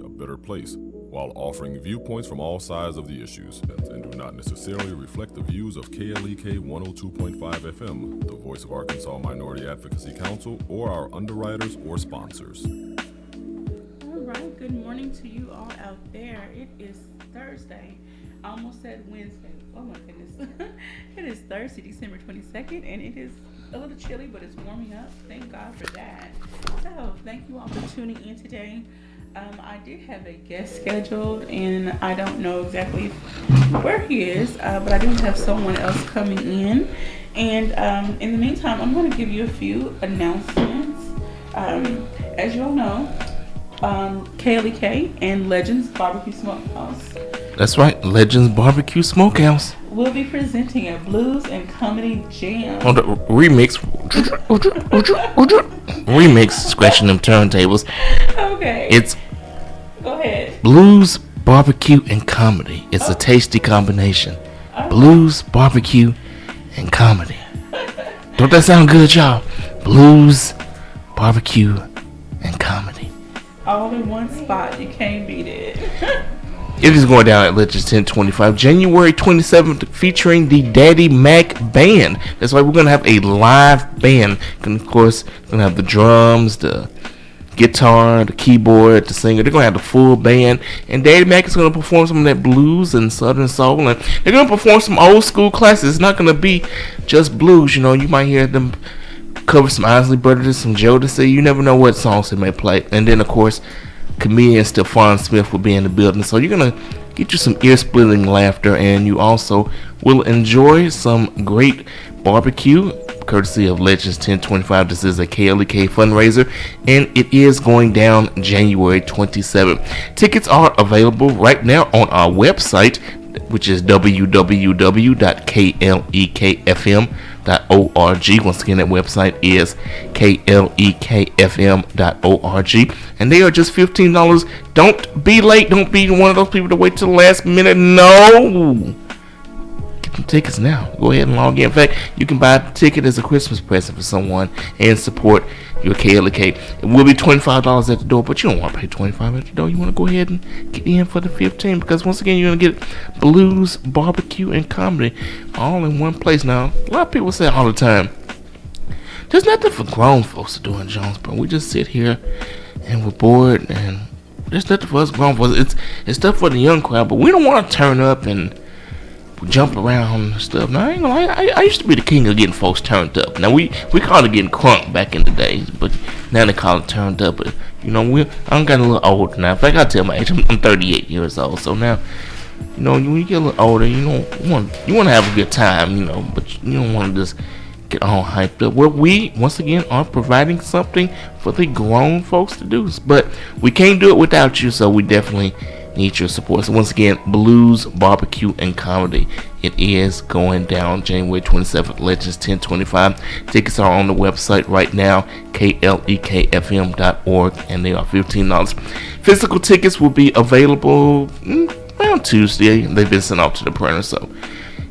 a better place, while offering viewpoints from all sides of the issues, and do not necessarily reflect the views of KLEK 102.5 FM, the voice of Arkansas Minority Advocacy Council, or our underwriters or sponsors. All right, good morning to you all out there. It is Thursday. I almost said Wednesday. Oh my goodness. It is Thursday, December 22nd, and it is a little chilly, but it's warming up. Thank God for that. So, thank you all for tuning in today. I did have a guest scheduled, and I don't know exactly where he is, but I do have someone else coming in. And in the meantime, I'm going to give you a few announcements. As you all know, KLEK and Legends Barbecue Smokehouse That's right, Legends Barbecue Smokehouse. will be presenting a blues and comedy jam. On the remix. Remix, scratching them turntables. Okay. It's Go ahead. blues, barbecue, and comedy. It's a tasty combination. Blues, barbecue, and comedy. Don't that sound good, y'all? Blues, barbecue, and comedy. All in one spot. You can't beat it. It is going down at Legends 1025, January 27th, featuring the Daddy Mac Band. That's why we're going to have a live band. And of course, we're going to have the drums, the guitar, the keyboard, the singer. They're going to have the full band. And Daddy Mac is going to perform some of that blues and southern soul. And they're going to perform some old school classics. It's not going to be just blues. You know, you might hear them cover some Isley Brothers, some Jodeci. You never know what songs they may play. And then, of course, comedian Stephon Smith will be in the building, so you're gonna get you some ear-splitting laughter, and you also will enjoy some great barbecue courtesy of Legends 1025. This is a KLEK fundraiser, and it is going down January 27th. Tickets are available right now on our website, which is www.klekfm.org. Once again, that website is klekfm.org, and they are just $15. Don't be late. Don't be one of those people to wait till the last minute. No, get them tickets now. Go ahead and log in. In fact, you can buy a ticket as a Christmas present for someone and support your KLEK. It will be $25 at the door, but you don't want to pay $25 at the door. You want to go ahead and get in for the $15, because once again, you're going to get blues, barbecue, and comedy all in one place. Now, a lot of people say all the time, there's nothing for grown folks to do in Jonesboro. We just sit here and we're bored, and there's nothing for us grown folks. It's stuff for the young crowd, but we don't want to turn up and jump around and stuff. Now, I ain't gonna lie, I used to be the king of getting folks turned up. Now, we called it getting crunk back in the days, but now they call it turned up. But, you know, I'm getting a little older now. In fact, I tell my age, I'm 38 years old. So now, you know, when you get a little older, you want to have a good time, you know, but you don't want to just get all hyped up. Well, we, once again, are providing something for the grown folks to do. But we can't do it without you, so we definitely need your support. So once again, blues, barbecue, and comedy. It is going down January 27th, Legends 1025. Tickets are on the website right now, klekfm.org, and they are $15. Physical tickets will be available around Tuesday. They've been sent out to the printer, so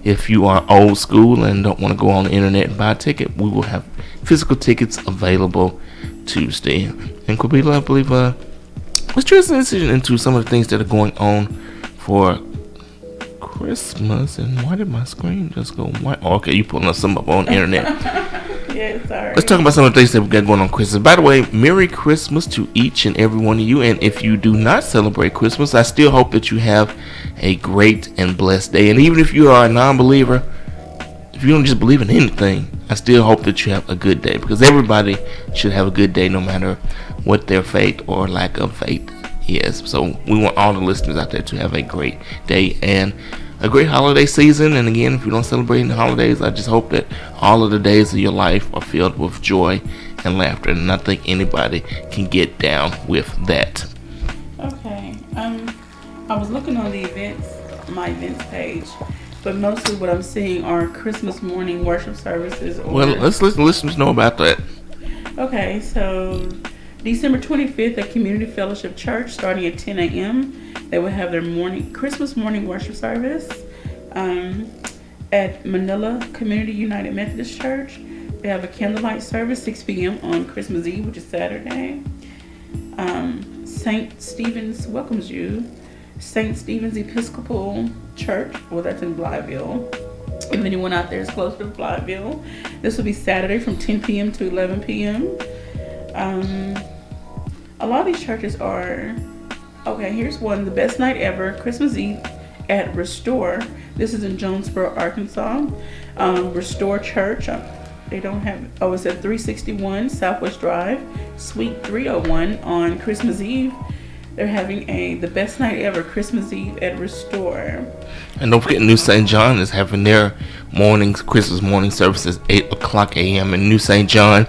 if you are old school and don't want to go on the internet and buy a ticket, we will have physical tickets available Tuesday. And Quabila, I believe, let's transition into some of the things that are going on for Christmas. And why did my screen just go white? Oh, okay, you pulling up some up on the internet. Yeah, sorry. Let's talk about some of the things that we got going on Christmas. By the way, Merry Christmas to each and every one of you. And if you do not celebrate Christmas, I still hope that you have a great and blessed day. And even if you are a non-believer, if you don't just believe in anything, I still hope that you have a good day, because everybody should have a good day no matter what their faith or lack of faith is. So we want all the listeners out there to have a great day and a great holiday season. And again, if you don't celebrate the holidays, I just hope that all of the days of your life are filled with joy and laughter, and I think anybody can get down with that. Okay. I was looking on my events page, but mostly what I'm seeing are Christmas morning worship services. Well, let's let the listeners know about that. Okay, so December 25th at Community Fellowship Church, starting at 10 a.m. They will have their Christmas morning worship service. At Manila Community United Methodist Church, they have a candlelight service 6 p.m. on Christmas Eve, which is Saturday. St. Stephen's welcomes you. St. Stephen's Episcopal Church, well, that's in Blytheville. If anyone out there is close to Blytheville, this will be Saturday from 10 p.m. to 11 p.m. A lot of these churches are, okay, here's one, the best night ever, Christmas Eve at Restore. This is in Jonesboro, Arkansas. Restore Church. They don't have, it's at 361 Southwest Drive, Suite 301 on Christmas Eve. They're having the best night ever, Christmas Eve at Restore. And don't forget, New St. John is having their Christmas morning services 8 o'clock a.m. in New St. John,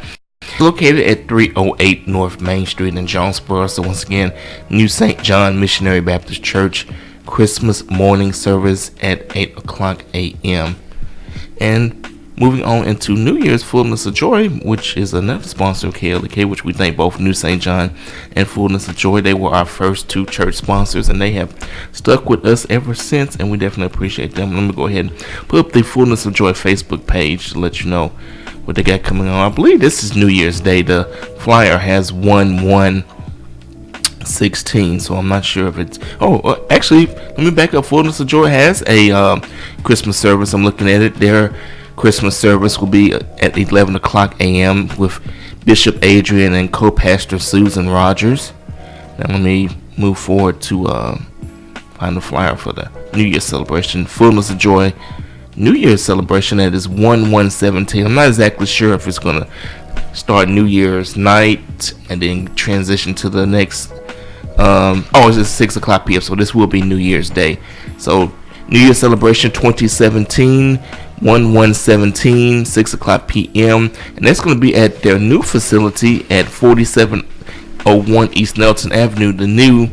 located at 308 North Main Street in Jonesboro. So once again, New St. John Missionary Baptist Church, Christmas morning service at 8 o'clock a.m. And moving on into New Year's, Fullness of Joy, which is another sponsor of KLEK, which we thank both New St. John and Fullness of Joy. They were our first two church sponsors, and they have stuck with us ever since, and we definitely appreciate them. Let me go ahead and put up the Fullness of Joy Facebook page to let you know what they got coming on. I believe this is New Year's Day. The flyer has 1/1/16, so I'm not sure if it's... actually, let me back up. Fullness of Joy has a Christmas service. I'm looking at it. Their Christmas service will be at 11 o'clock a.m. with Bishop Adrian and co-pastor Susan Rogers. Now let me move forward to find the flyer for the New Year's celebration. Fullness of Joy New Year's celebration that is 1/1/17. I'm not exactly sure if it's going to start New Year's night and then transition to the next. It's just 6 o'clock p.m. So this will be New Year's Day. So New Year's celebration 2017. 1/1/17, 6 o'clock p.m. And that's going to be at their new facility at 4701 East Nelson Avenue. The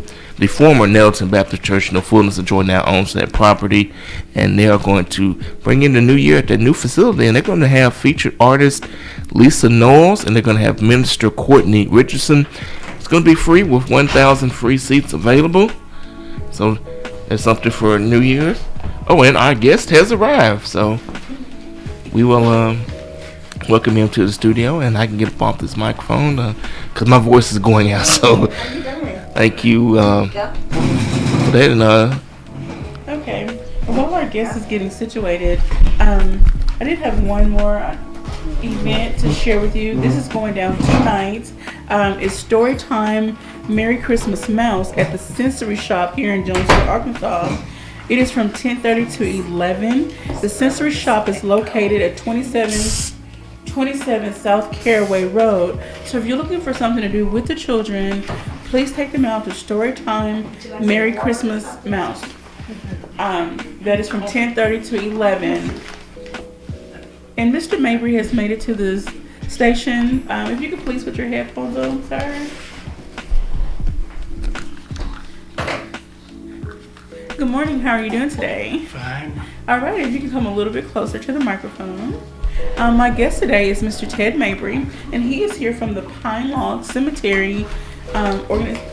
former Nelson Baptist Church, Fullness of Joy, now owns that property. And they are going to bring in the new year at their new facility. And they're going to have featured artist Lisa Knowles. And they're going to have Minister Courtney Richardson. It's going to be free with 1,000 free seats available. So that's something for New Year's. And our guest has arrived, so we will welcome him to the studio, and I can get up off this microphone because my voice is going out. So thank you for that. And okay, while our guest is getting situated, I did have one more event to share with you. This is going down tonight. It's Story Time Merry Christmas Mouse at the Sensory Shop here in Jonesboro, Arkansas. It is from 10:30 to 11. The Sensory Shop is located at 27 South Caraway Road. So if you're looking for something to do with the children, please take them out to Storytime Merry Christmas Mouse. That is from 10:30 to 11. And Mr. Mabry has made it to the station. If you could please put your headphones on, sir. Good morning. How are you doing today? Fine. All right. If you can come a little bit closer to the microphone. My guest today is Mr. Ted Mabry, and he is here from the Pine Log Cemetary. I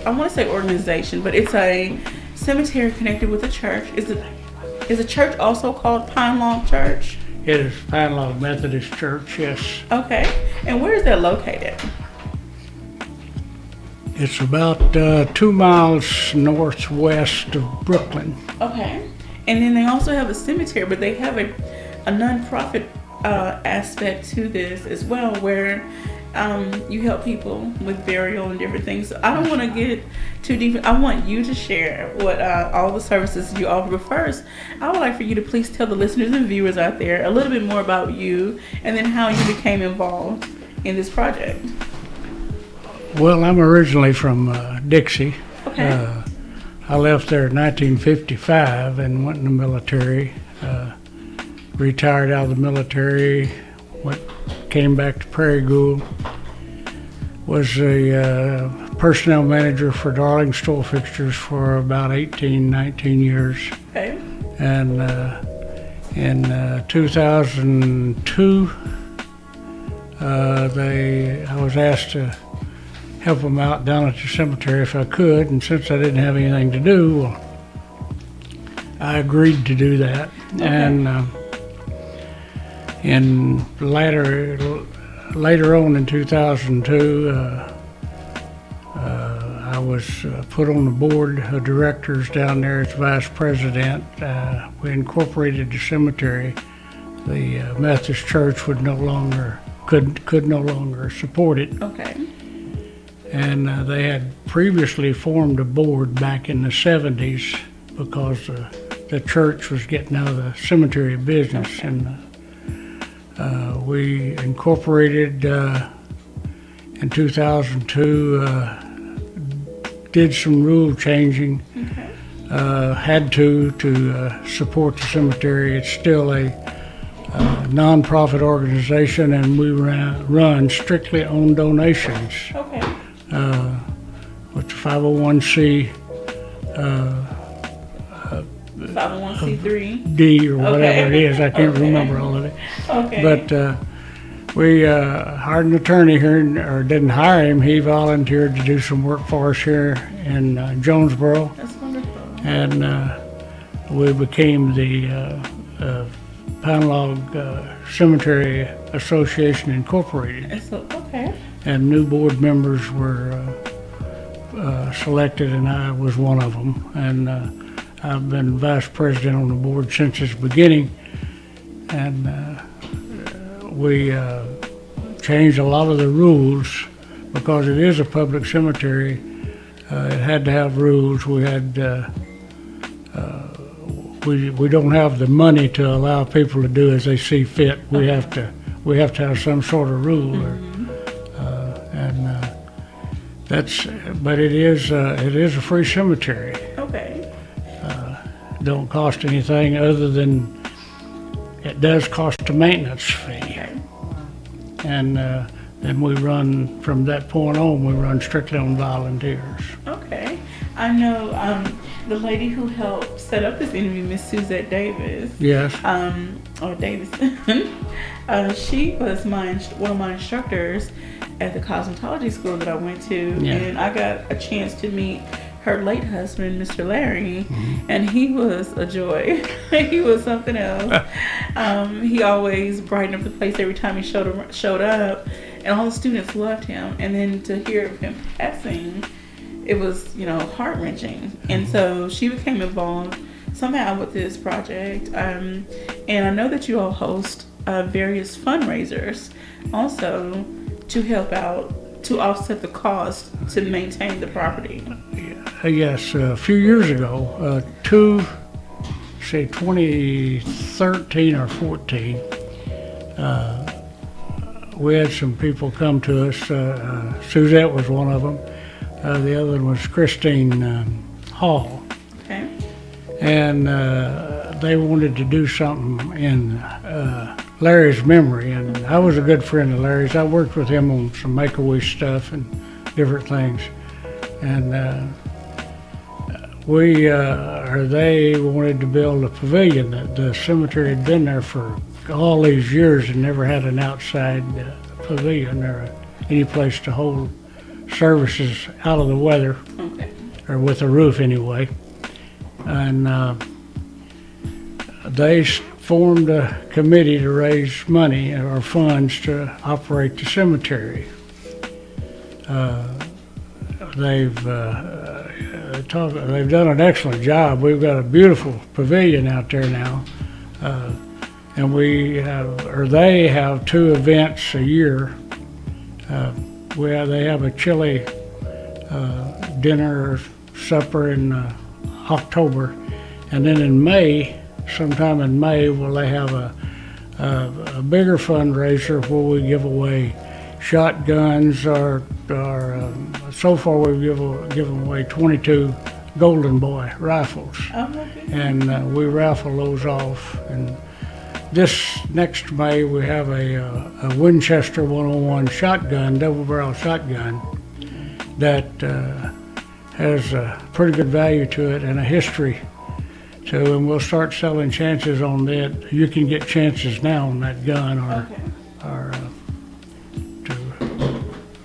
want to say organization, but it's a cemetery connected with a church. Is a church also called Pine Log Church? It is Pine Log Methodist Church, yes. Okay. And where is that located? It's about 2 miles northwest of Brooklyn. Okay. And then they also have a cemetery, but they have a nonprofit aspect to this as well, where you help people with burial and different things. So I don't want to get too deep. I want you to share what all the services you offer. But first, I would like for you to please tell the listeners and viewers out there a little bit more about you and then how you became involved in this project. Well, I'm originally from Dixie. Okay. I left there in 1955 and went in the military. Retired out of the military, came back to Prairie Gould. Was a personnel manager for Darling Store Fixtures for about 19 years. Okay. And in 2002, I was asked to help them out down at the cemetery if I could, and since I didn't have anything to do, well, I agreed to do that. Okay. And later on in 2002, I was put on the board of directors down there as vice president. We incorporated the cemetery. The Methodist Church could no longer support it. Okay. And they had previously formed a board back in the 70s because the church was getting out of the cemetery business. Okay. And we incorporated in 2002, did some rule changing. Okay. Had to support the cemetery. It's still a non-profit organization, and we run strictly on donations. Okay. With 501c 501c3. D or whatever Okay. it is. I can't Okay. remember all of it. Okay. But we hired an attorney here, or didn't hire him. He volunteered to do some work for us here in Jonesboro, That's wonderful. and we became the Panlog Cemetery Association Incorporated. And so, okay. And new board members were selected, and I was one of them. And I've been vice president on the board since its beginning. And we changed a lot of the rules because it is a public cemetery. It had to have rules. We had we don't have the money to allow people to do as they see fit. We have to have some sort of rule. But it is a free cemetery. Okay. Don't cost anything other than it does cost a maintenance fee. Okay. And then we run, from that point on, we run strictly on volunteers. Okay. I know the lady who helped set up this interview, Miss Suzette Davis. Yes. Or Davidson. She was one of my instructors at the cosmetology school that I went to, Yeah. and I got a chance to meet her late husband, Mr. Larry, Mm-hmm. and he was a joy. He was something else. He always brightened up the place every time he showed up, and all the students loved him. And then to hear of him passing, it was, heart-wrenching. And so she became involved somehow with this project. And I know that you all host various fundraisers also to help out, to offset the cost to maintain the property. Yes, a few years ago, 2013 or 14, we had some people come to us. Suzette was one of them. The other one was Christine Hall. Okay. And they wanted to do something in Larry's memory. And I was a good friend of Larry's. I worked with him on some Make-A-Wish stuff and different things. And they wanted to build a pavilion. The cemetery had been there for all these years and never had an outside pavilion or any place to hold services out of the weather, Okay. or with a roof anyway. And they formed a committee to raise money or funds to operate the cemetery. They've done an excellent job. We've got a beautiful pavilion out there now, and they have 2 events a year. They have a chili dinner or supper in October, and then in May, sometime in May, they have a bigger fundraiser where we give away shotguns, or so far we've given away 22 Golden Boy rifles, and we raffle those off. And this next May we have a Winchester 101 shotgun, double barrel shotgun, that has a pretty good value to it and a history. So, and we'll start selling chances on that. You can get chances now on that gun,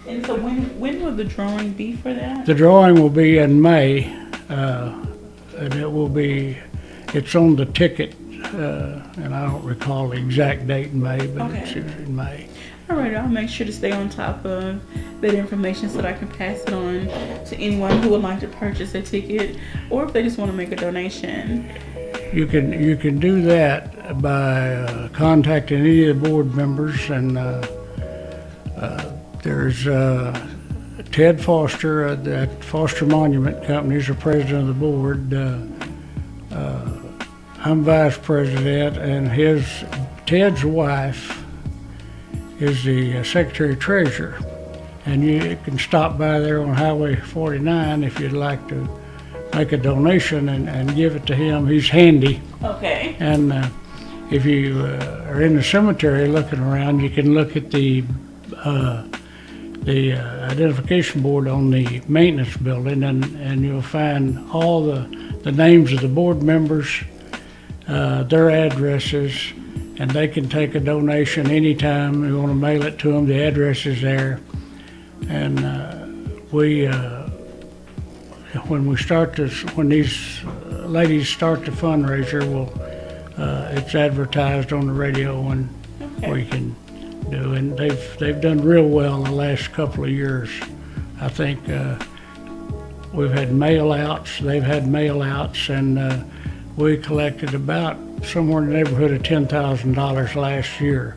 And so when will the drawing be for that? The drawing will be in May, and it's on the ticket, and I don't recall the exact date in May, but Okay. it's in May. All right, I'll make sure to stay on top of that information so that I can pass it on to anyone who would like to purchase a ticket, or if they just want to make a donation. You can do that by contacting any of the board members, and there's Ted Foster at Foster Monument Company is the president of the board. I'm vice president, and Ted's wife is the secretary treasurer. And you can stop by there on Highway 49 if you'd like to make a donation and give it to him. He's handy. Okay. And if you are in the cemetery looking around, you can look at the identification board on the maintenance building, and you'll find all the names of the board members, their addresses, and they can take a donation anytime you want to mail it to them. The address is there. And when these ladies start the fundraiser, it's advertised on the radio and we can do. And they've done real well the last couple of years. I think we've had mail outs, they've had mail outs, and we collected about somewhere in the neighborhood of $10,000 last year.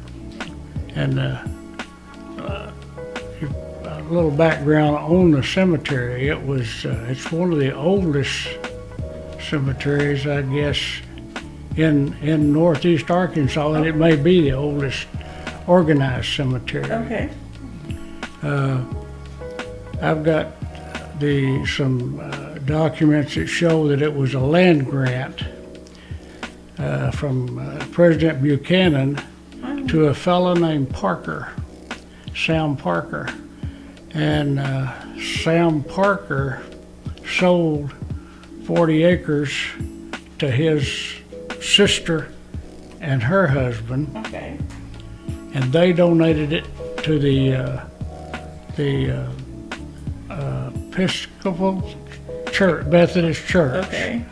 And a little background on the cemetery. It's one of the oldest cemeteries, I guess, in northeast Arkansas, and it may be the oldest organized cemetery. Okay. I've got some documents that show that it was a land grant from President Buchanan to a fellow named Sam Parker. And Sam Parker sold 40 acres to his sister and her husband. Okay. And they donated it to the Episcopal Church, Methodist Church, Okay.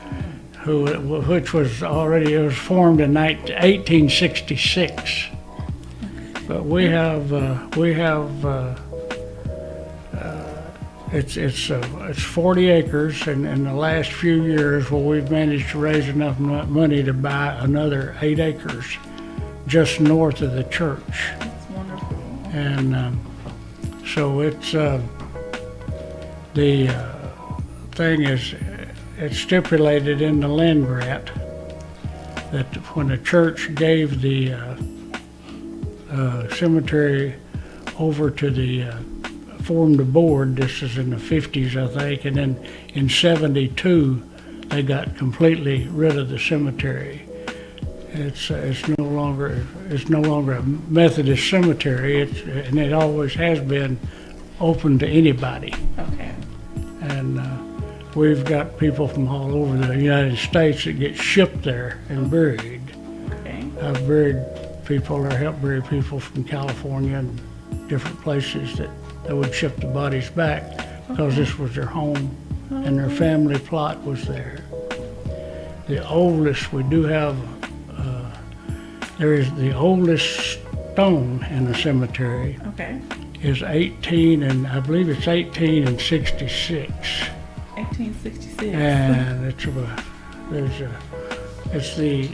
which was formed in 1866. But it's 40 acres, and in the last few years, we've managed to raise enough money to buy another 8 acres just north of the church. That's wonderful. And so it's the thing is, it's stipulated in the land grant that when the church gave the cemetery over to formed a board, this is in the 50s, I think, and then in 72, they got completely rid of the cemetery. It's no longer a Methodist cemetery, and it always has been open to anybody. Okay. And we've got people from all over the United States that get shipped there and buried. Okay. I've buried people or helped bury people from California and different places that they would ship the bodies back because this was their home and their family plot was there. The oldest, we do have, there is the oldest stone in the cemetery. Okay. Is 18, and I believe it's 1866. 1866. And it's the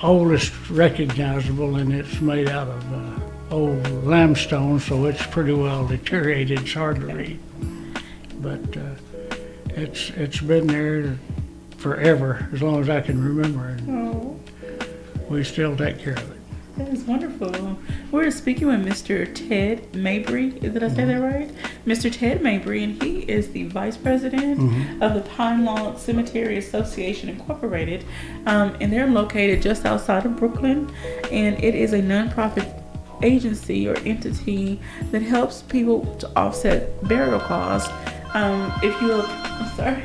oldest recognizable, and it's made out of old limestone, so it's pretty well deteriorated. It's hard to read, but it's been there forever, as long as I can remember, and we still take care of it. That is wonderful. We're speaking with Mr. Ted Mabry. Did I say that right? Mr. Ted Mabry, and he is the vice president of the Pine Lawn Cemetery Association Incorporated, and they're located just outside of Brooklyn, and it is a nonprofit agency or entity that helps people to offset burial costs. I'm sorry.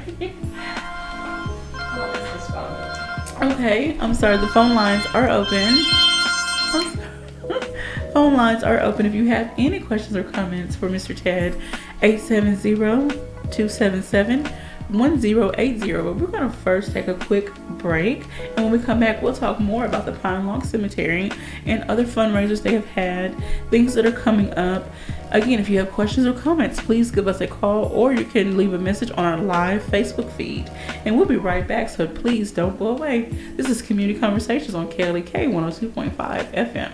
Okay, I'm sorry. The phone lines are open. Phone lines are open if you have any questions or comments for Mr. Ted. 870-277-4639 1080. But we're going to first take a quick break, and when we come back, we'll talk more about the Pine Log Cemetery and other fundraisers they have had, things that are coming up. Again, if you have questions or comments, please give us a call, or you can leave a message on our live Facebook feed, and we'll be right back, so please don't go away. This is Community Conversations on KLEK 102.5 FM.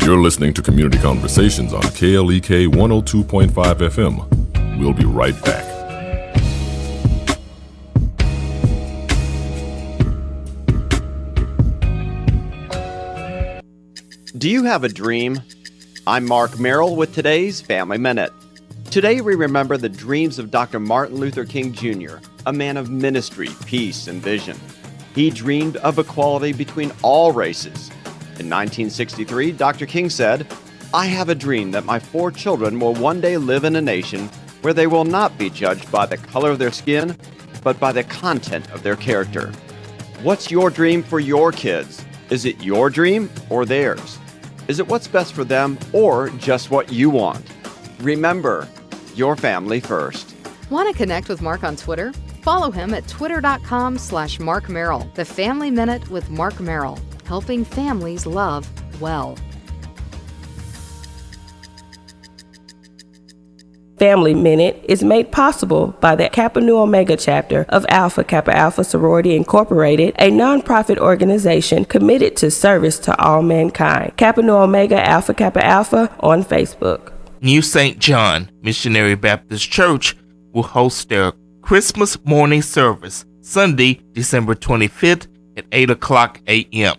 You're listening to Community Conversations on KLEK 102.5 FM. We'll be right back. Do you have a dream? I'm Mark Merrill with today's Family Minute. Today we remember the dreams of Dr. Martin Luther King Jr., a man of ministry, peace, and vision. He dreamed of equality between all races. In 1963, Dr. King said, "I have a dream that my 4 children will one day live in a nation where they will not be judged by the color of their skin, but by the content of their character." What's your dream for your kids? Is it your dream or theirs? Is it what's best for them or just what you want? Remember, your family first. Want to connect with Mark on Twitter? Follow him at twitter.com/Mark Merrill. The Family Minute with Mark Merrill, helping families love well. Family Minute is made possible by the Kappa Nu Omega chapter of Alpha Kappa Alpha Sorority Incorporated, a nonprofit organization committed to service to all mankind. Kappa Nu Omega Alpha Kappa Alpha on Facebook. New St. John Missionary Baptist Church will host their Christmas morning service Sunday, December 25th at 8 o'clock a.m.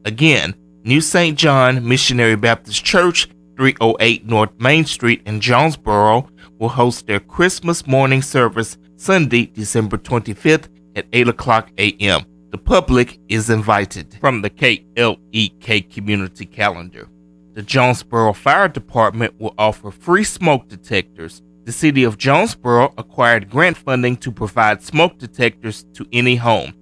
Again, New St. John Missionary Baptist Church, 308 North Main Street in Jonesboro, will host their Christmas morning service Sunday, December 25th at 8 o'clock a.m. The public is invited. From the KLEK Community Calendar, the Jonesboro Fire Department will offer free smoke detectors. The City of Jonesboro acquired grant funding to provide smoke detectors to any home.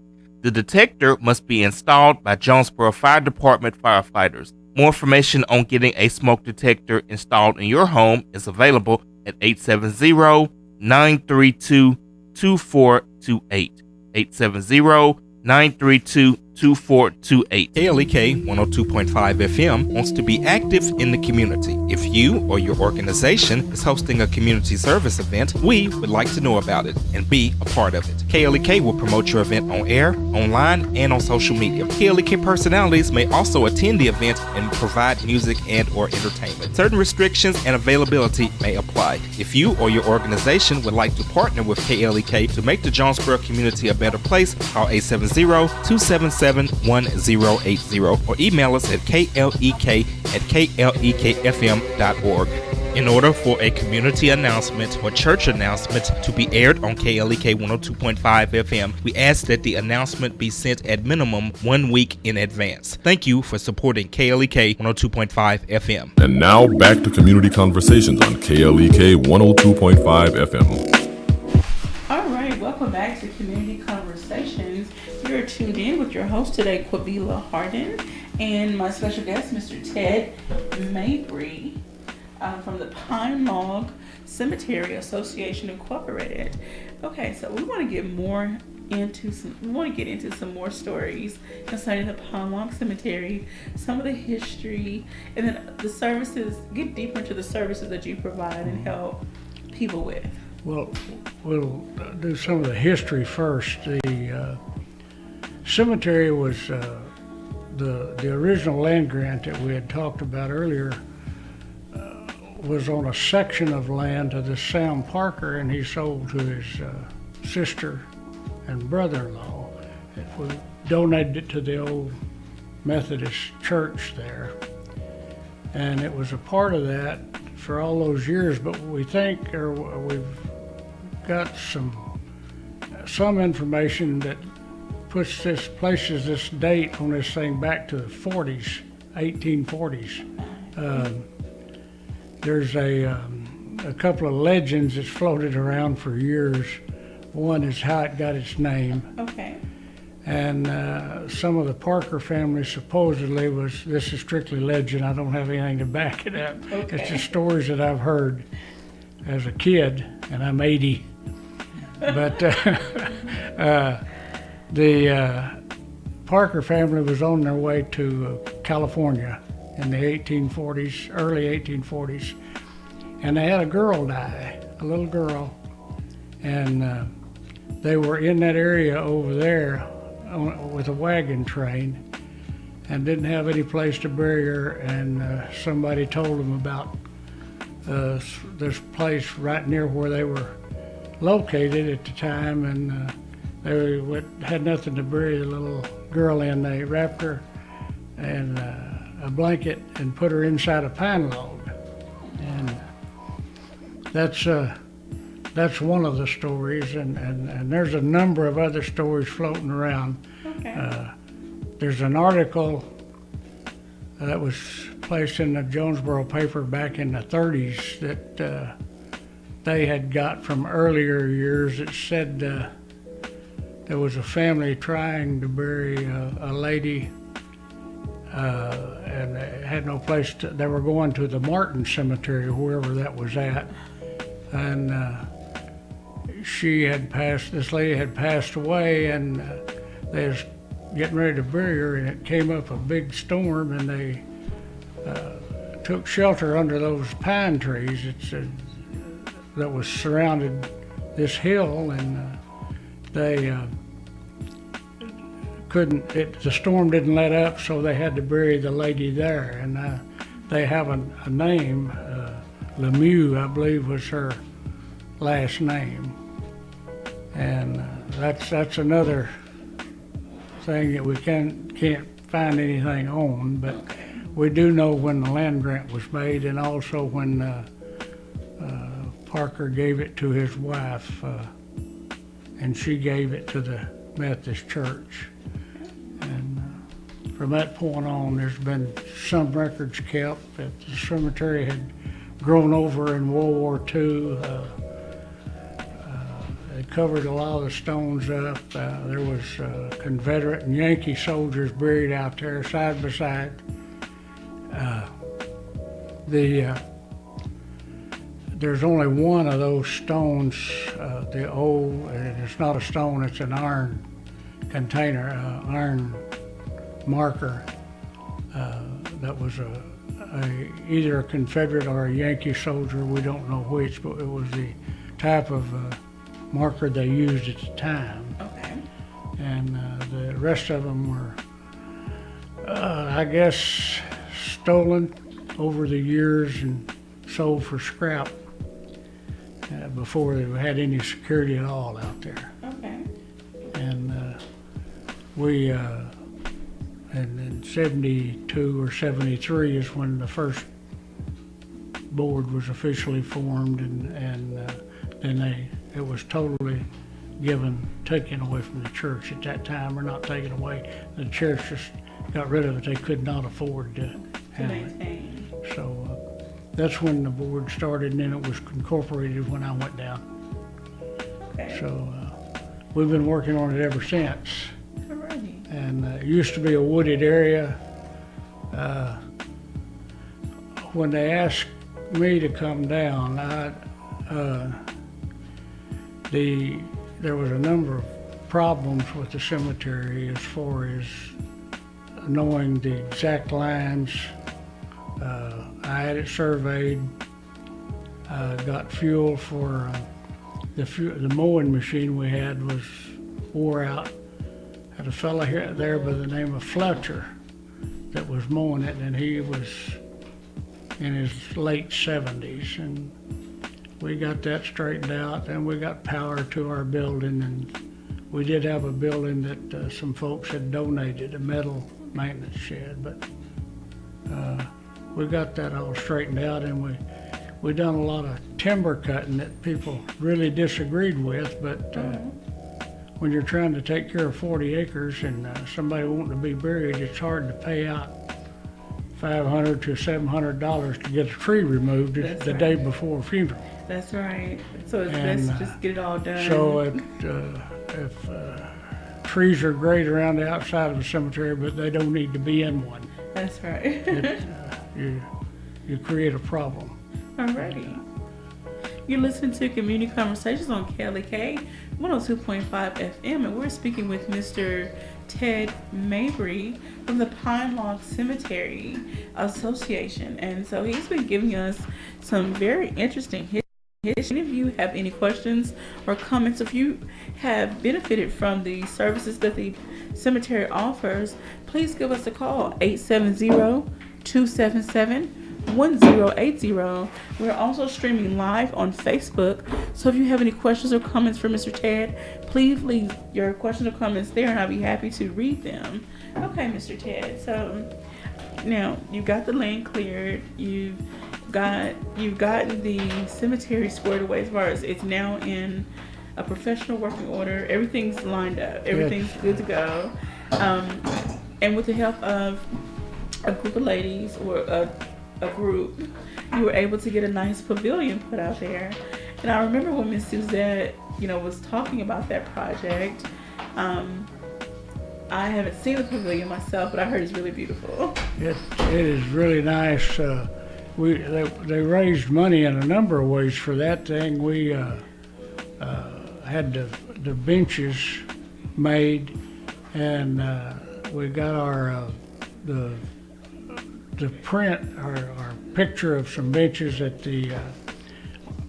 The detector must be installed by Jonesboro Fire Department firefighters. More information on getting a smoke detector installed in your home is available at 870-932-2428. 870-932-2428. KLEK 102.5 FM wants to be active in the community. If you or your organization is hosting a community service event, we would like to know about it and be a part of it. KLEK will promote your event on air, online, and on social media. KLEK personalities may also attend the event and provide music and or entertainment. Certain restrictions and availability may apply. If you or your organization would like to partner with KLEK to make the Jonesboro community a better place, call 870-277-1080 or email us at klek@klekfm.org. In order for a community announcement or church announcement to be aired on KLEK 102.5 FM, we ask that the announcement be sent at minimum 1 week in advance. Thank you for supporting KLEK 102.5 FM. And now back to Community Conversations on KLEK 102.5 FM. All right, welcome back to Community Conversations. You're tuned in with your host today, Quabila Harden, and my special guest, Mr. Ted Mabry, from the Pine Log Cemetery Association Incorporated. Okay, so we want to get into some more stories concerning the Pine Log Cemetery, some of the history, and then the services. Get deeper into the services that you provide and help people with. Well, we'll do some of the history first. The cemetery was the original land grant that we had talked about earlier was on a section of land to this Sam Parker, and he sold to his sister and brother-in-law. donated it to the old Methodist church there. And it was a part of that for all those years, but we think, or we've got some information that places this date on this thing back to the 40s, 1840s. There's a couple of legends that's floated around for years. One is how it got its name. Okay. And some of the Parker family supposedly this is strictly legend, I don't have anything to back it up. Okay. It's just stories that I've heard as a kid, and I'm 80. But the Parker family was on their way to California in the 1840s, early 1840s, and they had a girl die, a little girl, and they were in that area over there with a wagon train and didn't have any place to bury her, and somebody told them about this place right near where they were located at the time, and they had nothing to bury the little girl in. They wrapped her in a blanket and put her inside a pine log, and that's one of the stories, and there's a number of other stories floating around. Okay. There's an article that was placed in the Jonesboro paper back in the 30s that they had got from earlier years. It said there was a family trying to bury a lady, and they had no place they were going to the Martin Cemetery, wherever that was at, and this lady had passed away, and they was getting ready to bury her, and it came up a big storm, and they took shelter under those pine trees that was surrounded this hill, and they the storm didn't let up, so they had to bury the lady there, and they have a name, Lemieux, I believe, was her last name, and that's another thing that we can't find anything on, but we do know when the land grant was made, and also when Parker gave it to his wife, and she gave it to the Methodist Church. And from that point on, there's been some records kept that the cemetery had grown over in World War II. They covered a lot of the stones up. There was Confederate and Yankee soldiers buried out there side by side. There's only one of those stones, the old, and it's not a stone, it's an iron container, iron marker that was either a Confederate or a Yankee soldier, we don't know which, but it was the type of marker they used at the time. Okay. And the rest of them were, I guess, stolen over the years and sold for scrap before they had any security at all out there. Okay. And we, and in 72 or 73 is when the first board was officially formed, and then it was totally taken away from the church at that time, or not taken away. The church just got rid of it. They could not afford to handle maintain. it. So that's when the board started, and then it was incorporated when I went down. Okay. So we've been working on it ever since. Alrighty. And it used to be a wooded area. When they asked me to come down, there was a number of problems with the cemetery as far as knowing the exact lines. I had it surveyed, got fuel for the mowing machine we had was wore out. Had a fella here there by the name of Fletcher that was mowing it, and he was in his late 70s, and we got that straightened out, and we got power to our building, and we did have a building that some folks had donated, a metal maintenance shed, but we got that all straightened out, and we done a lot of timber cutting that people really disagreed with, but when you're trying to take care of 40 acres and somebody wanting to be buried, it's hard to pay out $500 to $700 to get a tree removed the day before a funeral. That's right. So it's best to just get it all done. So if trees are great around the outside of a cemetery, but they don't need to be in one. That's right. You create a problem. Alrighty. You're listening to Community Conversations on KLEK 102.5 FM, and we're speaking with Mr. Ted Mabry from the Pine Log Cemetery Association. And so he's been giving us some very interesting history. If any of you have any questions or comments, if you have benefited from the services that the cemetery offers, please give us a call, 870-277-1080. We're also streaming live on Facebook, so if you have any questions or comments for Mr. Ted, please leave your questions or comments there, and I'll be happy to read them. Okay, Mr. Ted, so now you've got the land cleared, you've gotten the cemetery squared away as far as it's now in a professional working order, everything's lined up, everything's good to go, and with the help of a group of ladies or a group, you were able to get a nice pavilion put out there. And I remember when Miss Suzette, was talking about that project. I haven't seen the pavilion myself, but I heard it's really beautiful. It is really nice. They raised money in a number of ways for that thing. We had the benches made, and we got our the print, our picture of some benches at the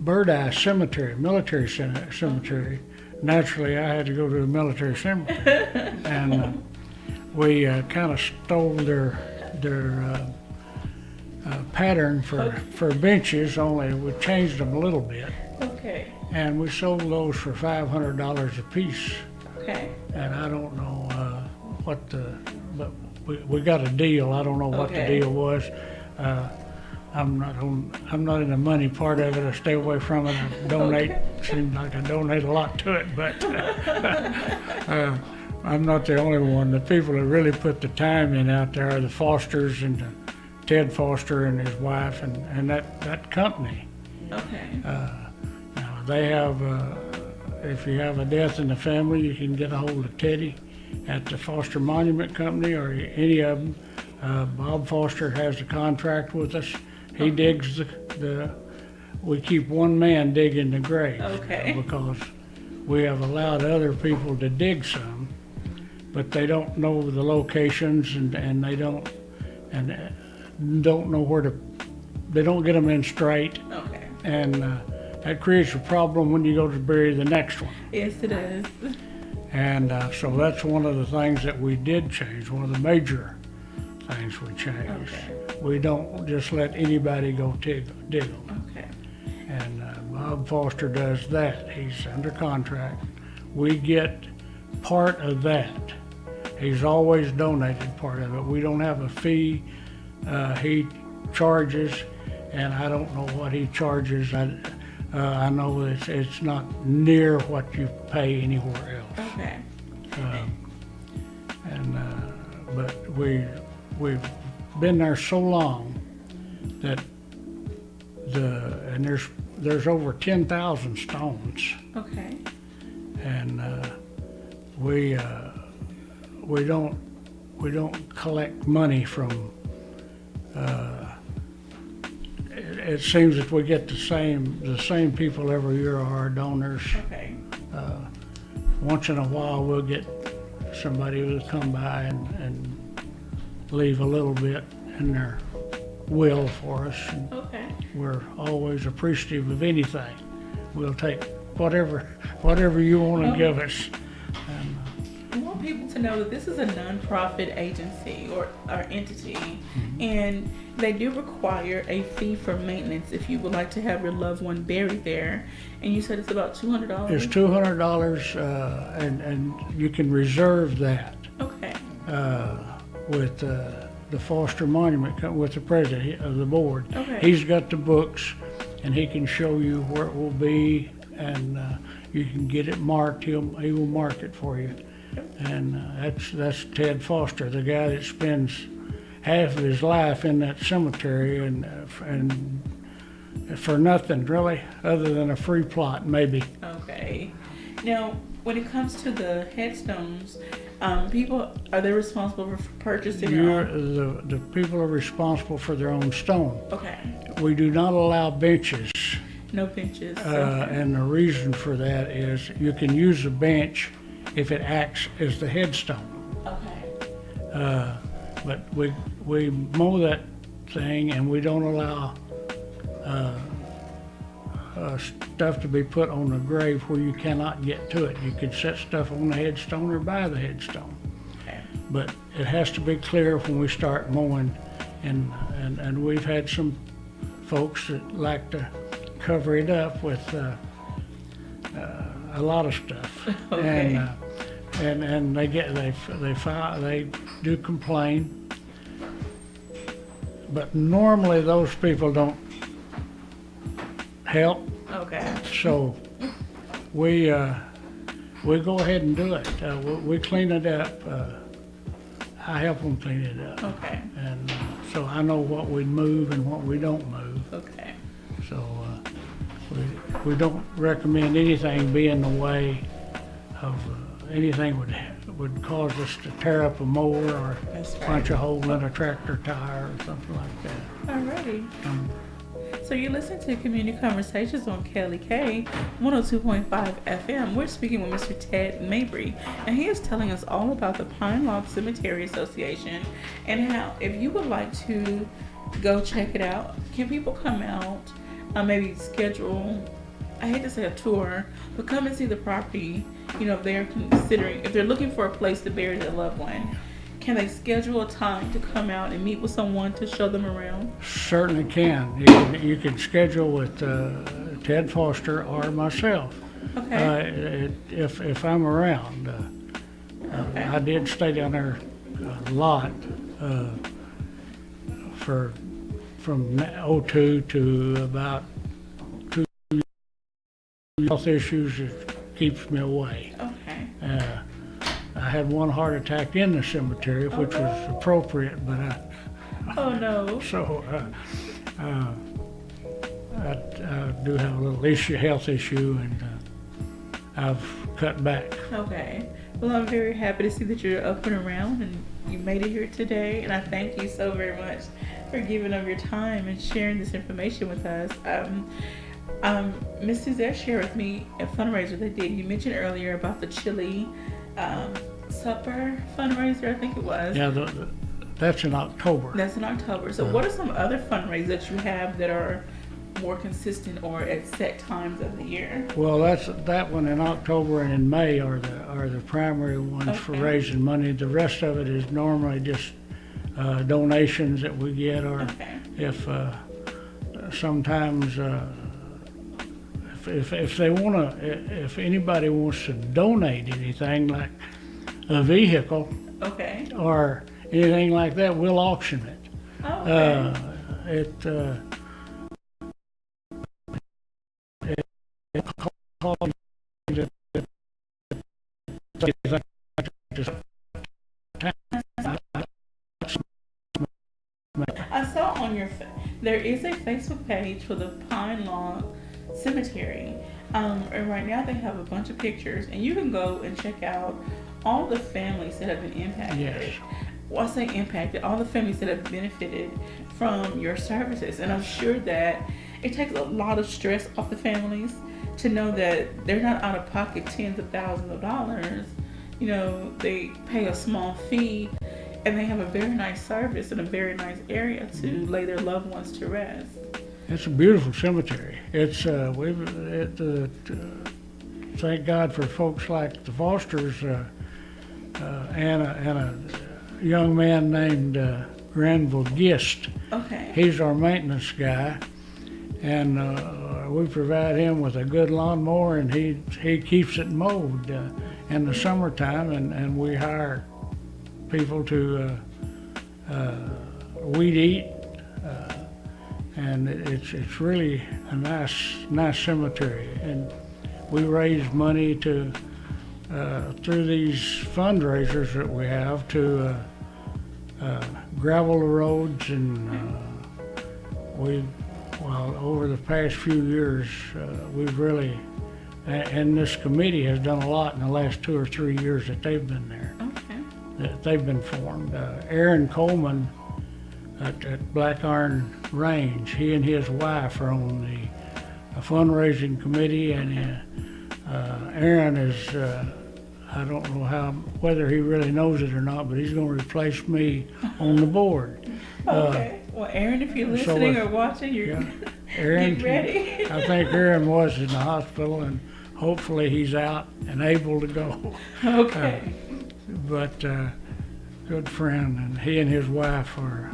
Bird Eye Cemetery, military cemetery. Naturally, I had to go to the military cemetery, and we kind of stole their pattern for benches, only we changed them a little bit. Okay. And we sold those for $500 a piece. Okay. And I don't know but we got a deal. I don't know what the deal was. I'm not in the money part of it. I stay away from it. I donate. Seems like I donate a lot to it, but I'm not the only one. The people that really put the time in out there are the Fosters and Ted Foster and his wife and that company. Okay. Now they have. If you have a death in the family, you can get a hold of Teddy at the Foster Monument Company or any of them. Bob Foster has a contract with us. He digs we keep one man digging the grave. Okay. Because we have allowed other people to dig some, but they don't know the locations and they don't know where they don't get them in straight. Okay. And that creates a problem when you go to bury the next one. Yes, it does. And so that's one of the things that we did change, one of the major things we changed. Okay. We don't just let anybody go dig them. Okay. And Bob Foster does that. He's under contract. We get part of that. He's always donated part of it. We don't have a fee. He charges, and I don't know what he charges. I know it's not near what you pay anywhere else. Okay. But we've been there so long that there's over 10,000 stones. Okay. And we don't collect money from. It seems that we get the same people every year are our donors. Okay. Once in a while we'll get somebody who'll come by and leave a little bit in their will for us. And Okay. we're always appreciative of anything. We'll take whatever you want to give us. We want people to know that this is a nonprofit agency or entity, and they do require a fee for maintenance if you would like to have your loved one buried there. And you said it's about $200. It's $200, and you can reserve that Okay. with the Foster Monument, with the president of the board. Okay. He's got the books, and he can show you where it will be, and you can get it marked. He will mark it for you. And that's Ted Foster, the guy that spends half of his life in that cemetery, and for nothing really, other than a free plot maybe. Okay. Now, when it comes to the headstones, people, are they responsible for purchasing their own? The people are responsible for their own stone. Okay. We do not allow benches, No benches. Okay. and the reason for that is you can use a bench if it acts as the headstone. Okay. But we mow that thing, and we don't allow stuff to be put on the grave where you cannot get to it. You can set stuff on the headstone or by the headstone, Okay. but it has to be clear when we start mowing. And we've had some folks that like to cover it up with a lot of stuff. Okay. And they do complain, but normally those people don't help. Okay. So we go ahead and do it. We clean it up. I help them clean it up, Okay. and so I know what we move and what we don't move. Okay. So we don't recommend anything be in the way of anything would cause us to tear up a mower or That's right. punch a hole in a tractor tire or something like that. Alrighty. So you listen to Community Conversations on KLEK 102.5 FM. We're speaking with Mr. Ted Mabry, and he is telling us all about the Pine Log Cemetery Association and how, if you would like to go check it out, can people come out, maybe schedule, I hate to say a tour, but come and see the property. You know, if they're looking for a place to bury their loved one, can they schedule a time to come out and meet with someone to show them around? Certainly can. You can schedule with Ted Foster or myself. Okay. If I'm around. Okay. I did stay down there a lot from '02 to about 2 health issues that keeps me away. Okay. I had one heart attack in the cemetery, which was appropriate, but Oh no. so I do have a little health issue, and I've cut back. Okay. Well, I'm very happy to see that you're up and around and you made it here today. And I thank you so very much for giving up your time and sharing this information with us. Ms. Suzette shared with me a fundraiser they did. You mentioned earlier about the chili supper fundraiser, I think it was. Yeah, that's in October. That's in October. So what are some other fundraisers that you have that are more consistent or at set times of the year? Well, that one in October and in May are the primary ones for Okay. raising money. The rest of it is normally just donations that we get, or Okay. if sometimes if they wanna, if anybody wants to donate anything like a vehicle Okay. or anything like that, we'll auction it. Oh, okay. I saw on your there is a Facebook page for the Pine Log Cemetery, and right now they have a bunch of pictures, and you can go and check out all the families that have been impacted. Yes. Well, I say impacted, all the families that have benefited from your services, and I'm sure that it takes a lot of stress off the families to know that they're not out of pocket tens of thousands of dollars. You know, they pay a small fee, and they have a very nice service in a very nice area to lay their loved ones to rest. It's a beautiful cemetery. It's thank God for folks like the Fosters. and a young man named Granville Gist. Okay. He's our maintenance guy, and we provide him with a good lawnmower, and he keeps it mowed in the summertime, and we hire people to weed eat, and it's really a nice cemetery, and we raise money to through these fundraisers that we have to gravel the roads, and over the past few years we've really, and this committee has done a lot in the last 2 or 3 years that they've been there. Okay. That they've been formed. Aaron Coleman at Black Iron Range, he and his wife are on the fundraising committee, and Aaron is, I don't know whether he really knows it or not, but he's going to replace me on the board. Okay. Well, Aaron, if you're listening or watching, Aaron, get ready. I think Aaron was in the hospital, and hopefully he's out and able to go. Okay. But good friend, and he and his wife are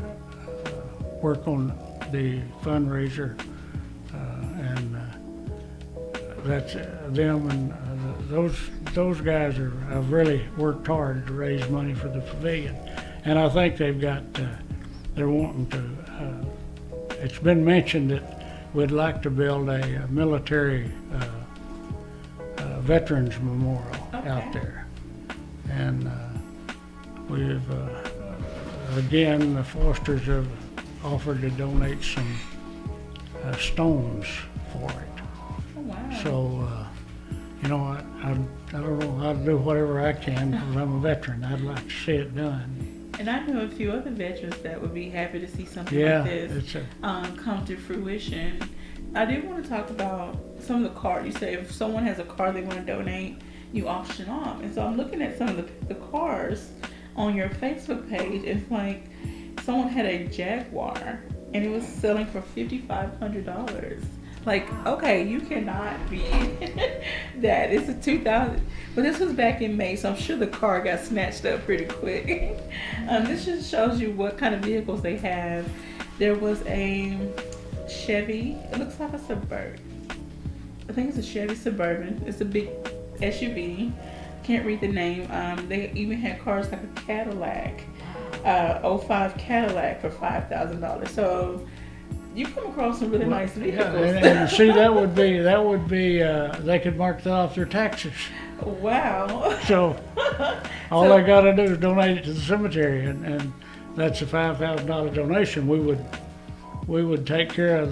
work on the fundraiser, and that's them, and those guys have really worked hard to raise money for the pavilion, and I think they've got they're wanting to. It's been mentioned that we'd like to build a military veterans memorial out there, and we've again the Fosters have offered to donate some stones for it. Oh, wow. So I don't know, I'll do whatever I can because I'm a veteran. I'd like to see it done. And I know a few other veterans that would be happy to see something Yeah, like this come to fruition. I did want to talk about some of the cards. You say if someone has a card they want to donate, you auction off. And so I'm looking at some of the cards on your Facebook page. It's like someone had a Jaguar and it was selling for $5,500. Like, okay, you cannot be that. It's a 2000, but this was back in May, so I'm sure the car got snatched up pretty quick. This just shows you what kind of vehicles they have. There was a Chevy, it looks like a Suburban. I think it's a Chevy Suburban. It's a big SUV. Can't read the name. They even had cars like a Cadillac, 05 Cadillac for $5,000. So you come across some really nice vehicles. Yeah, and see, that would be they could mark that off their taxes. Wow. So all they got to do is donate it to the cemetery, and that's a $5,000 donation. We would take care of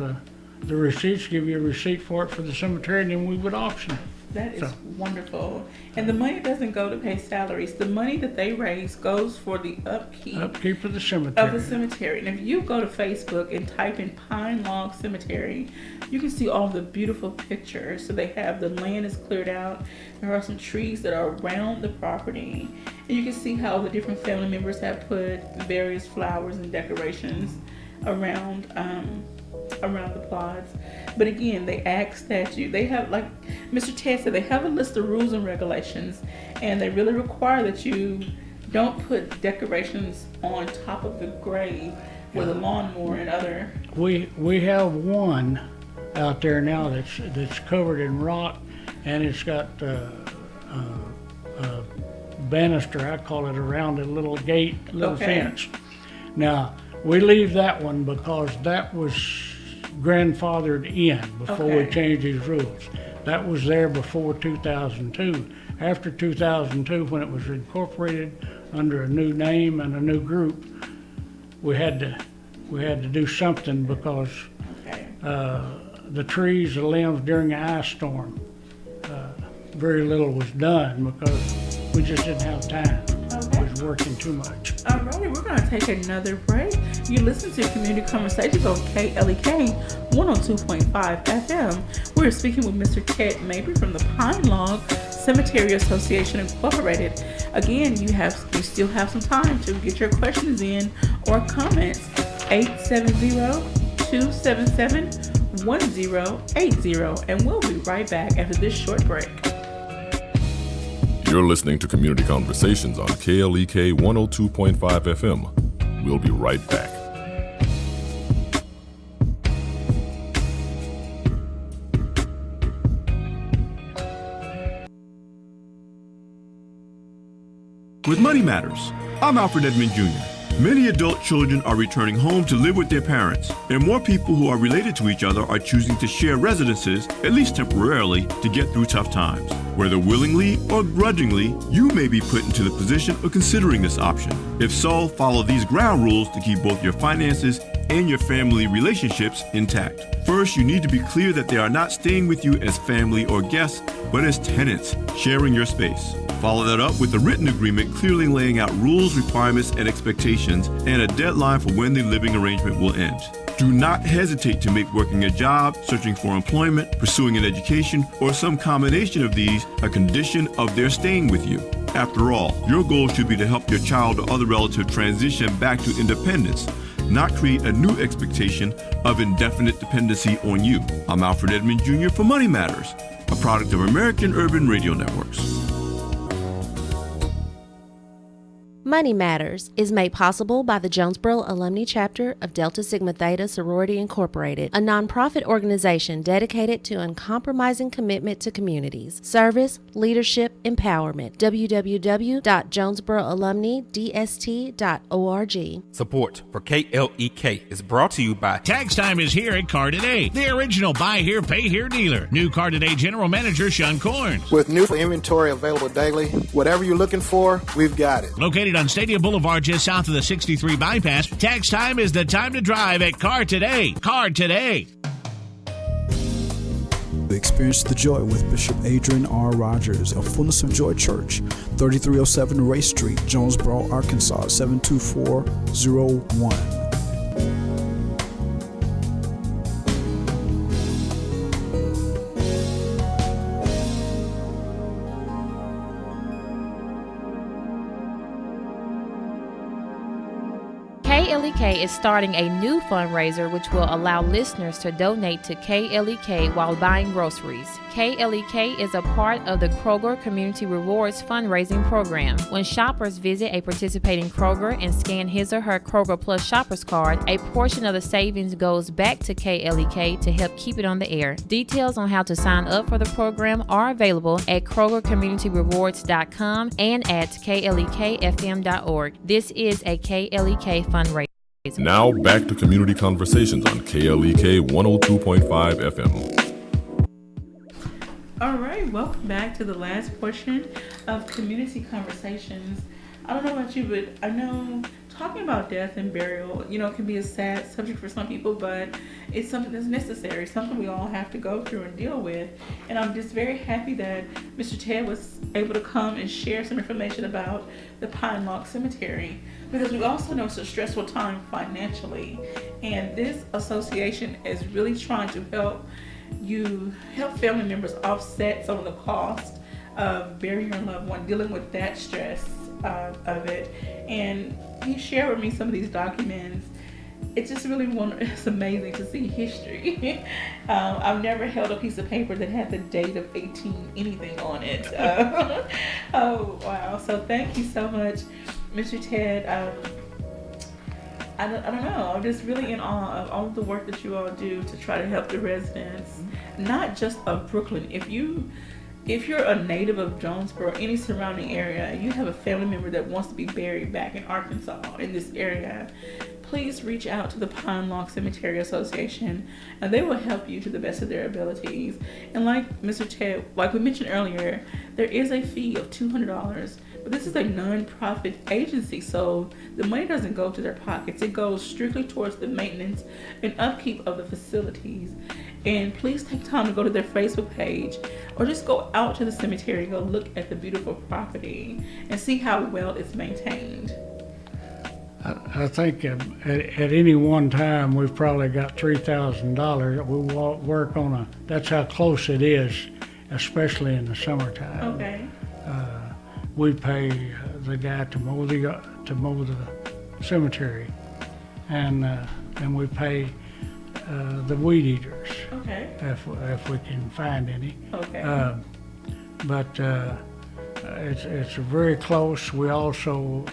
the receipts, give you a receipt for it for the cemetery, and then we would auction it. That is wonderful. And the money doesn't go to pay salaries. The money that they raise goes for the upkeep of the cemetery. And if you go to Facebook and type in Pine Log Cemetery, you can see all the beautiful pictures. So they have the land is cleared out. There are some trees that are around the property. And you can see how the different family members have put various flowers and decorations around the plots. But again, they ask that they have, like Mr. Ted said, they have a list of rules and regulations, and they really require that you don't put decorations on top of the grave with a lawnmower and other. We have one out there now that's covered in rock, and it's got a banister, I call it, around a little gate, little fence. Now, we leave that one because that was grandfathered in before we changed these rules. That was there before 2002. After 2002, when it was incorporated under a new name and a new group, we had to do something because the trees, the limbs during an ice storm, very little was done because we just didn't have time. It was working too much. Alrighty, we're going to take another break. You listen to Community Conversations on KLEK 102.5 FM. We're speaking with Mr. Ted Mabry from the Pine Log Cemetery Association Incorporated. Again, you still have some time to get your questions in or comments. 870-277-1080, and we'll be right back after this short break. You're listening to Community Conversations on KLEK 102.5 FM. We'll be right back. With Money Matters, I'm Alfred Edmond Jr. Many adult children are returning home to live with their parents, and more people who are related to each other are choosing to share residences, at least temporarily, to get through tough times. Whether willingly or grudgingly, you may be put into the position of considering this option. If so, follow these ground rules to keep both your finances and your family relationships intact. First, you need to be clear that they are not staying with you as family or guests, but as tenants, sharing your space. Follow that up with a written agreement clearly laying out rules, requirements, and expectations, and a deadline for when the living arrangement will end. Do not hesitate to make working a job, searching for employment, pursuing an education, or some combination of these a condition of their staying with you. After all, your goal should be to help your child or other relative transition back to independence, not create a new expectation of indefinite dependency on you. I'm Alfred Edmond Jr. for Money Matters, a product of American Urban Radio Networks. Money Matters is made possible by the Jonesboro Alumni Chapter of Delta Sigma Theta Sorority Incorporated, a nonprofit organization dedicated to uncompromising commitment to communities, service, leadership, empowerment. www.jonesboroalumnidst.org. Support for KLEK is brought to you by Tax time is here at Car Today, the original buy here, pay here dealer. New Car Today General Manager Sean Corns. With new inventory available daily, whatever you're looking for, we've got it. Located on Stadium Boulevard just south of the 63 bypass, tax time is the time to drive at Car Today. Car Today. Experience the joy with Bishop Adrian R. Rogers of Fullness of Joy Church, 3307 Ray Street, Jonesboro, Arkansas, 72401. KLEK is starting a new fundraiser which will allow listeners to donate to KLEK while buying groceries. KLEK is a part of the Kroger Community Rewards fundraising program. When shoppers visit a participating Kroger and scan his or her Kroger Plus Shoppers card, a portion of the savings goes back to KLEK to help keep it on the air. Details on how to sign up for the program are available at KrogerCommunityRewards.com and at KLEKFM.org. This is a KLEK fundraiser. Now back to Community Conversations on KLEK 102.5 FM. All right, welcome back to the last portion of Community Conversations. I don't know about you, but I know talking about death and burial, can be a sad subject for some people, but it's something that's necessary, something we all have to go through and deal with. And I'm just very happy that Mr. Ted was able to come and share some information about the Pine Log Cemetery, because we also know it's a stressful time financially. And this association is really trying to help family members offset some of the cost of burying your loved one, dealing with that stress of it. And he shared with me some of these documents. It's just really it's amazing to see history. I've never held a piece of paper that had the date of 18 anything on it. Oh wow! So thank you so much, Mr. Ted. I don't know. I'm just really in awe of all of the work that you all do to try to help the residents, not just of Brooklyn. If you're a native of Jonesboro or any surrounding area, and you have a family member that wants to be buried back in Arkansas, in this area, please reach out to the Pine Log Cemetery Association, and they will help you to the best of their abilities. And like Mr. Ted, like we mentioned earlier, there is a fee of $200, but this is a non-profit agency, so the money doesn't go to their pockets. It goes strictly towards the maintenance and upkeep of the facilities. And please take time to go to their Facebook page, or just go out to the cemetery and go look at the beautiful property and see how well it's maintained. I think at any one time we've probably got $3,000 that we work on that's how close it is, especially in the summertime. Okay. We pay the guy to mow the cemetery, and we pay the weed eaters. Okay. If we can find any. Okay. But it's very close. We also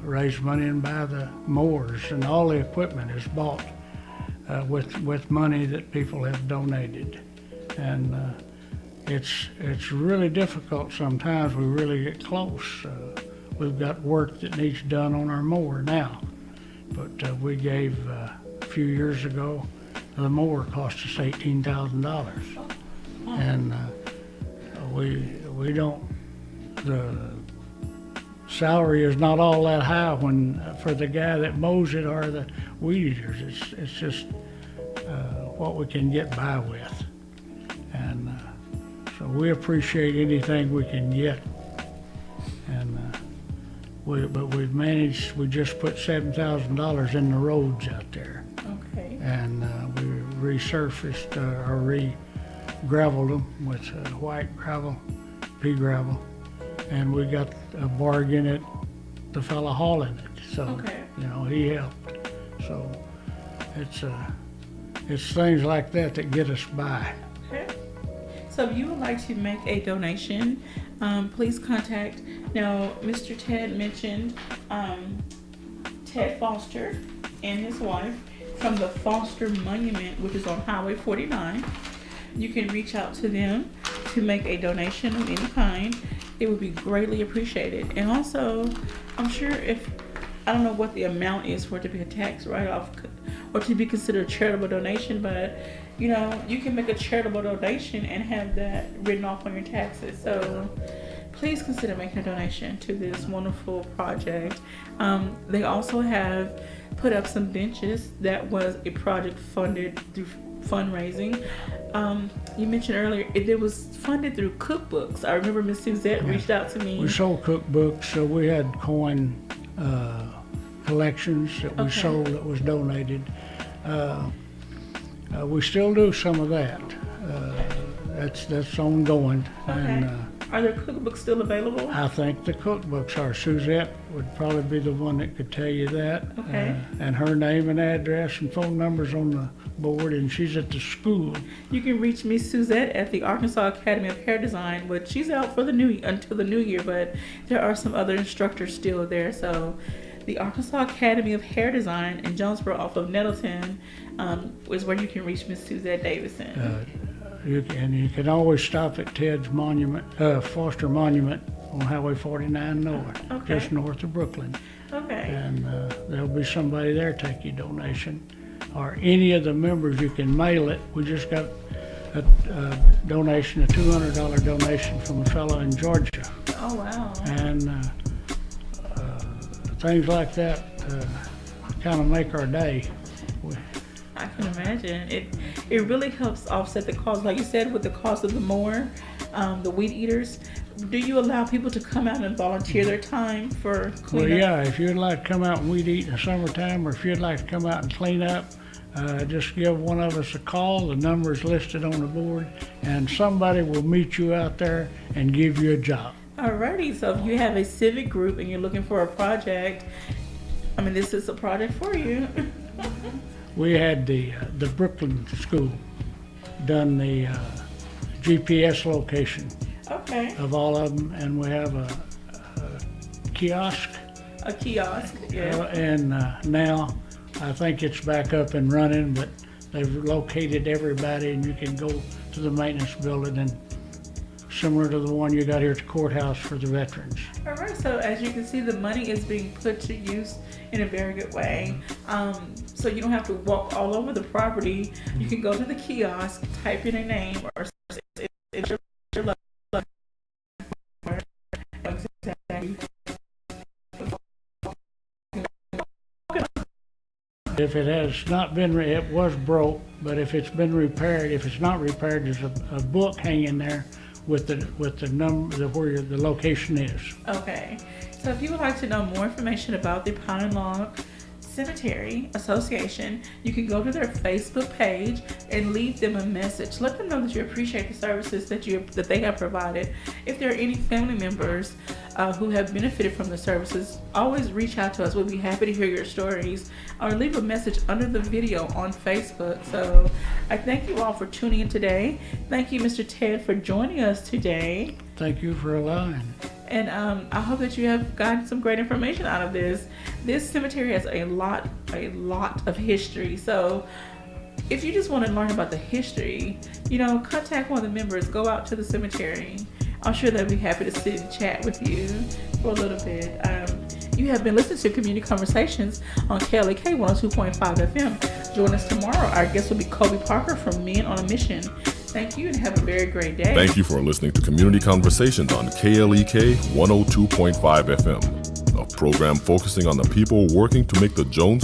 raise money and buy the mowers, and all the equipment is bought with money that people have donated. And it's really difficult sometimes. We really get close. We've got work that needs done on our mower now, but we gave a few years ago, the mower cost us $18,000, and we don't. The salary is not all that high for the guy that mows it or the weed eaters. It's just what we can get by with, and so we appreciate anything we can get. And but we've managed. We just put $7,000 in the roads out there. Okay. And we resurfaced or re-graveled them with white gravel, pea gravel, and we got a bargain at the fella hauling it. So Okay. He helped. So it's things like that that get us by. Okay. So if you would like to make a donation, please contact. Now, Mr. Ted mentioned Ted Foster and his wife from the Foster Monument, which is on Highway 49. You can reach out to them to make a donation of any kind. It would be greatly appreciated. And also, I'm sure I don't know what the amount is for it to be a tax write-off or to be considered a charitable donation, but you can make a charitable donation and have that written off on your taxes. So please consider making a donation to this wonderful project. They also have put up some benches. That was a project funded through fundraising. You mentioned earlier it was funded through cookbooks. I remember Miss Suzette reached out to me. We sold cookbooks, so we had coin collections that we sold that was donated. We still do some of that. That's ongoing. Okay. And are there cookbooks still available? I think the cookbooks are. Suzette would probably be the one that could tell you that. Okay. And her name and address and phone numbers on the board, and she's at the school. You can reach Miss Suzette at the Arkansas Academy of Hair Design, but she's out for until the new year, but there are some other instructors still there. So the Arkansas Academy of Hair Design in Jonesboro off of Nettleton is where you can reach Miss Suzette Davison. You can always stop at Ted's Monument, Foster Monument on Highway 49 North, just north of Brooklyn. Okay. And there'll be somebody there take your donation. Or any of the members, you can mail it. We just got a donation, a $200 donation from a fellow in Georgia. Oh, wow. And things like that kind of make our day. I can imagine. It really helps offset the cost, like you said, with the cost of the mower, the weed eaters. Do you allow people to come out and volunteer their time for cleanup? Well, yeah, if you'd like to come out and weed eat in the summertime, or if you'd like to come out and clean up, just give one of us a call. The number is listed on the board, and somebody will meet you out there and give you a job. Alrighty, so if you have a civic group and you're looking for a project, this is a project for you. We had the Brooklyn school done the GPS location of all of them, and we have a kiosk. A kiosk, yeah. And now I think it's back up and running, but they've located everybody, and you can go to the maintenance building, and similar to the one you got here at the courthouse for the veterans. All right, so as you can see, the money is being put to use in a very good way. So you don't have to walk all over the property. You can go to the kiosk, type in a name, or it's your love. If it has not been, it was broke, but if it's been repaired, if it's not repaired, there's a book hanging there with the number, where the location is. Okay, so if you would like to know more information about the Pine Log Cemetary Association, you can go to their Facebook page and leave them a message. Let them know that you appreciate the services that they have provided. If there are any family members who have benefited from the services, always reach out to us. We'll be happy to hear your stories, or leave a message under the video on Facebook. So I thank you all for tuning in today. Thank you, Mr. Ted, for joining us today. Thank you for allowing. And I hope that you have gotten some great information out of this. This cemetery has a lot of history. So if you just want to learn about the history, contact one of the members, go out to the cemetery. I'm sure they'll be happy to sit and chat with you for a little bit. You have been listening to Community Conversations on KLEK 102.5 FM. Join us tomorrow. Our guest will be Kobe Parker from Men on a Mission. Thank you and have a very great day. Thank you for listening to Community Conversations on KLEK 102.5 FM, a program focusing on the people working to make the Jones